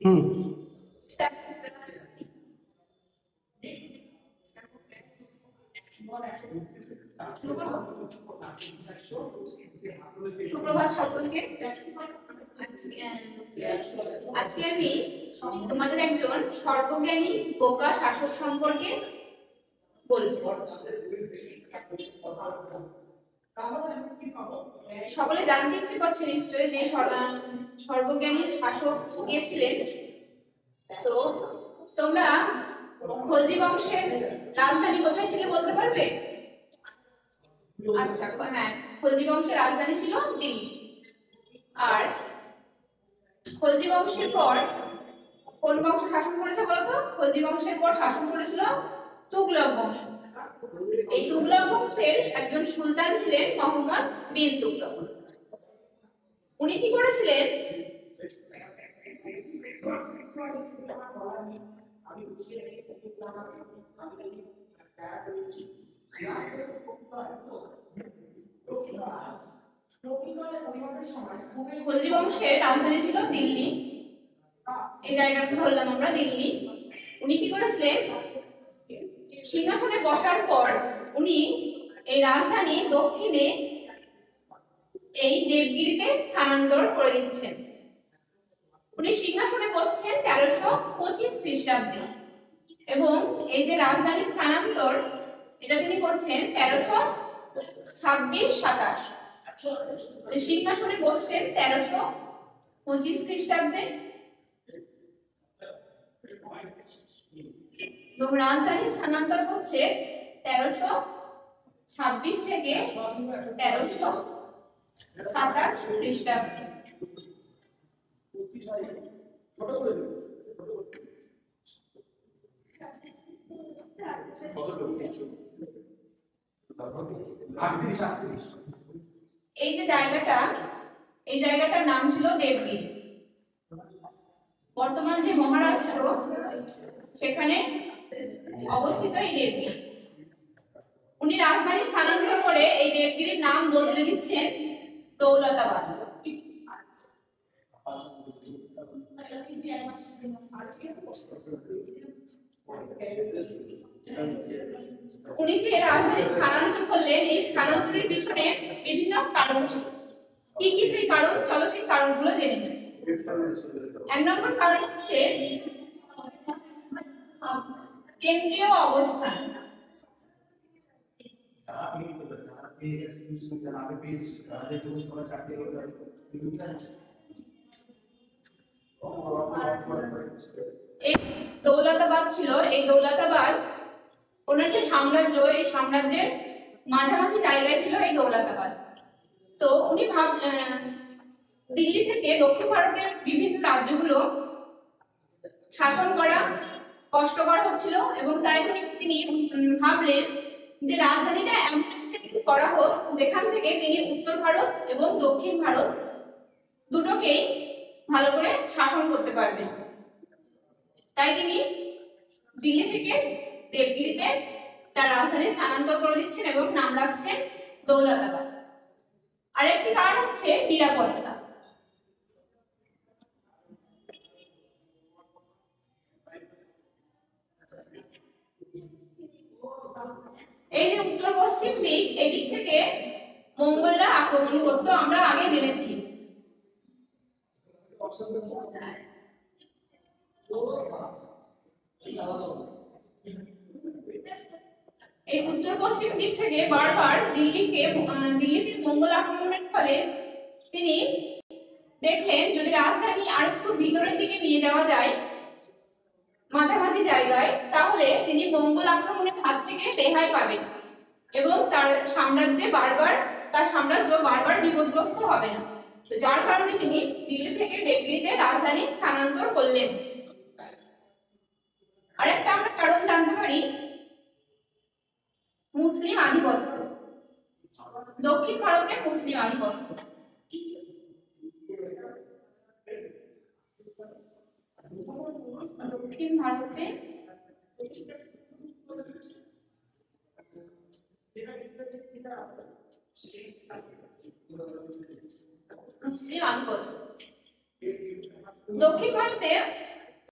হুম। সুপ্রভাত সকলকে। আজকে আমি তোমাদের একজন সর্বজ্ঞানী বোকা শাসক সম্পর্কে বলবো। সকলে জানতে ইচ্ছে করছে নিশ্চয়ই যে সর্বজ্ঞানী শাসক কে ছিলেন। তো তোমরা খলজি বংশের রাজধানী কোথায় ছিল বলতে পারবে? আচ্ছা, হ্যাঁ, খলজি বংশের রাজধানী ছিল দিল্লি। আর খলজি বংশের পর কোন বংশ শাসন করেছে বলতো? খলজি বংশের পর শাসন করেছিল তুগলক বংশ। এই তুগলক বংশের একজন সুলতান ছিলেন মোহাম্মদ বিন তুগলক। উনি কি করেছিলেন? খলজি বংশের রাজধানী ছিল দিল্লি। এই জায়গাটা ধরলাম আমরা দিল্লি। উনি কি করেছিলেন? সিংহাসনে বসার পর উনি এই রাজধানী দক্ষিণে এই দেবগিরিতে স্থানান্তর করে দিচ্ছেন। উনি সিংহাসনে বসছেন 1325 খ্রিস্টাব্দে এবং এই যে রাজধানী স্থানান্তর এটা তিনি করছেন 1326-27। সিংহাসনে বসছেন 1325 খ্রিস্টাব্দে এবং রাজধানী স্থানান্তর হচ্ছে 1326 থেকে 1327 খ্রিস্টাব্দে। এই যে জায়গাটা, এই জায়গাটার নাম ছিল দেবগিরি। বর্তমান যে মহারাষ্ট্র সেখানে অবস্থিত এই দেবগিরি। উনি রাজধানী স্থানান্তর করে এই দেবগিরির নাম বদলে দিচ্ছেন দৌলতাবাদ। উনি যে রাজধানী স্থানান্তর করলেন এই স্থানান্তরের পিছনে বিভিন্ন কারণ ছিল। কি কি সেই কারণ? চলো সেই কারণগুলো জেনে নিই। 1 নম্বর কারণ হচ্ছে কেন্দ্রীয় অবস্থান। এই দৌলতাবাদ ছিল, এই দৌলতাবাদ ওনার যে সাম্রাজ্য, এই সাম্রাজ্যের মাঝামাঝি জায়গায় ছিল এই দৌলতাবাদ। তো উনি দিল্লি থেকে দক্ষিণ ভারতের বিভিন্ন রাজ্যগুলো শাসন করা কষ্টকর হচ্ছিল এবং তাই তিনি ভাবলেন যে রাজধানীটা এমন একটা করা হোক যেখান থেকে তিনি উত্তর ভারত এবং দক্ষিণ ভারত দুটোকেই ভালো করে শাসন করতে পারবেন। তাই তিনি দিল্লি থেকে দেবগিরিতে তার রাজধানী স্থানান্তর করে দিচ্ছেন এবং নাম রাখছেন দৌলতাবাদ। আরেকটি কারণ হচ্ছে নিরাপত্তা। এই যে উত্তর পশ্চিম দিক, এই দিক থেকে মঙ্গলরা আক্রমণ করতো, আমরা আগে জেনেছি। এই উত্তর পশ্চিম দিক থেকে বারবার দিল্লিতে মঙ্গল আক্রমণের ফলে তিনি দেখলেন যদি রাজধানী আর একটু ভিতরের দিকে নিয়ে যাওয়া যায় মাঝামাঝি জায়গায়, তাহলে তিনি মঙ্গল আক্রমণের হাত থেকে রেহাই পাবেন এবং তার সাম্রাজ্য বারবার বিপদগ্রস্ত হবে না। যার কারণে তিনি দিল্লি থেকে দেবগিরিতে রাজধানী স্থানান্তর করলেন। আরেকটা আমরা কারণ জানতে পারি মুসলিম আধিপত্য। দক্ষিণ ভারতে মুসলিম আধিপত্য। দক্ষিণ ভারতে মুসলিম আধিপত্য। দক্ষিণ ভারতে